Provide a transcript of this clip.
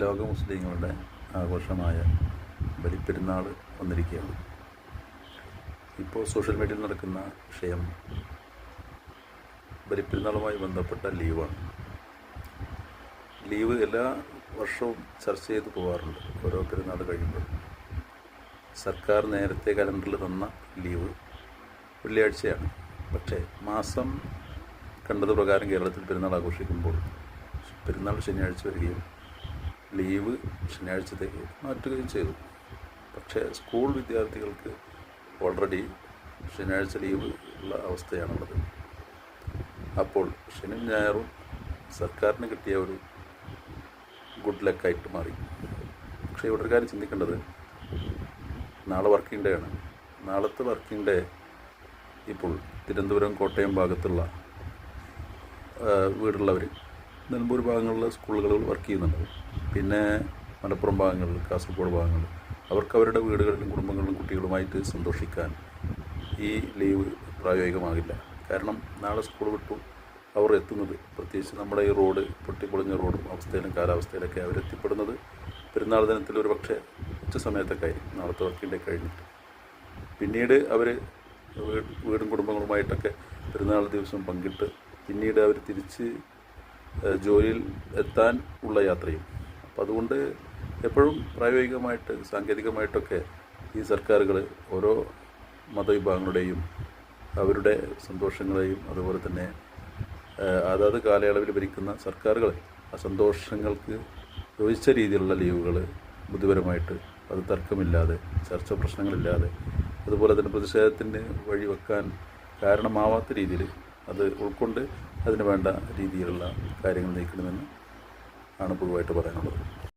ലോക മുസ്ലിങ്ങളുടെ ആഘോഷമായ ബലിപ്പെരുന്നാൾ വന്നിരിക്കുകയാണ്. ഇപ്പോൾ സോഷ്യൽ മീഡിയയിൽ നടക്കുന്ന വിഷയം ബലിപ്പെരുന്നാളുമായി ബന്ധപ്പെട്ട ലീവാണ്. ലീവ് എല്ലാ വർഷവും ചർച്ച ചെയ്ത് പോകാറുണ്ട്. ഓരോ പെരുന്നാൾ കഴിയുമ്പോൾ സർക്കാർ നേരത്തെ കലണ്ടറിൽ തന്ന ലീവ് വെള്ളിയാഴ്ചയാണ്. പക്ഷേ മാസം കണ്ടത് പ്രകാരം കേരളത്തിൽ പെരുന്നാൾ ആഘോഷിക്കുമ്പോൾ പെരുന്നാൾ ശനിയാഴ്ച വരികയും ലീവ് ശനിയാഴ്ചത്തേക്ക് മാറ്റുകയും ചെയ്തു. പക്ഷേ സ്കൂൾ വിദ്യാർത്ഥികൾക്ക് ഓൾറെഡി ശനിയാഴ്ച ലീവ് ഉള്ള അവസ്ഥയാണുള്ളത്. അപ്പോൾ ശനിയും ഞായറും സർക്കാരിന് കിട്ടിയ ഒരു ഗുഡ് ലക്കായിട്ട് മാറി. പക്ഷേ ഇവിടെ ഒരു കാര്യം ചിന്തിക്കേണ്ടത്, നാളെ വർക്കിംഗ് ഡേ ആണ്. നാളത്തെ വർക്കിംഗ് ഡേ ഇപ്പോൾ തിരുവനന്തപുരം കോട്ടയം ഭാഗത്തുള്ള വീടുള്ളവർ, നിലമ്പൂർ ഭാഗങ്ങളിലെ സ്കൂളുകളിൽ വർക്ക് ചെയ്യുന്നുണ്ട്. പിന്നെ മലപ്പുറം ഭാഗങ്ങളിൽ, കാസർഗോഡ് ഭാഗങ്ങളിൽ അവർക്ക് അവരുടെ വീടുകളിലും കുടുംബങ്ങളിലും കുട്ടികളുമായിട്ട് സന്തോഷിക്കാൻ ഈ ലീവ് പ്രായോഗികമാകില്ല. കാരണം നാളെ സ്കൂൾ വിട്ടു അവർ എത്തുന്നത്, പ്രത്യേകിച്ച് നമ്മുടെ ഈ റോഡ് പൊട്ടിപ്പൊളിഞ്ഞ റോഡും അവസ്ഥയിലും കാലാവസ്ഥയിലൊക്കെ അവരെത്തിപ്പെടുന്നത് പെരുന്നാൾ ദിനത്തിൽ ഒരു പക്ഷേ ഉച്ച സമയത്തൊക്കെ ആയിരിക്കും, നാളത്തെ വർക്കിംഗ് ഡേ കഴിഞ്ഞിട്ട്. പിന്നീട് അവർ വീടും കുടുംബങ്ങളുമായിട്ടൊക്കെ പെരുന്നാൾ ദിവസം പങ്കിട്ട് പിന്നീട് അവർ തിരിച്ച് ജോലിയിൽ എത്താൻ ഉള്ള യാത്രയും. അപ്പം അതുകൊണ്ട് എപ്പോഴും പ്രായോഗികമായിട്ട് സാങ്കേതികമായിട്ടൊക്കെ ഈ സർക്കാരുകൾ ഓരോ മതവിഭാഗങ്ങളുടെയും അവരുടെ സന്തോഷങ്ങളെയും അതുപോലെ തന്നെ അതാത് കാലയളവിൽ ഭരിക്കുന്ന സർക്കാരുകൾ ആ സന്തോഷങ്ങൾക്ക് യോജിച്ച രീതിയിലുള്ള ലീവുകൾ ബുദ്ധിപരമായിട്ട് അത് തർക്കമില്ലാതെ, ചർച്ച പ്രശ്നങ്ങളില്ലാതെ, അതുപോലെ തന്നെ പ്രതിഷേധത്തിന് വഴിവെക്കാൻ കാരണമാവാത്ത രീതിയിൽ അത് ഉൾക്കൊണ്ട് അതിന് വേണ്ട രീതിയിലുള്ള കാര്യങ്ങൾ നീക്കണമെന്ന് ആണ് പൊതുവായിട്ട് പറയാനുള്ളത്.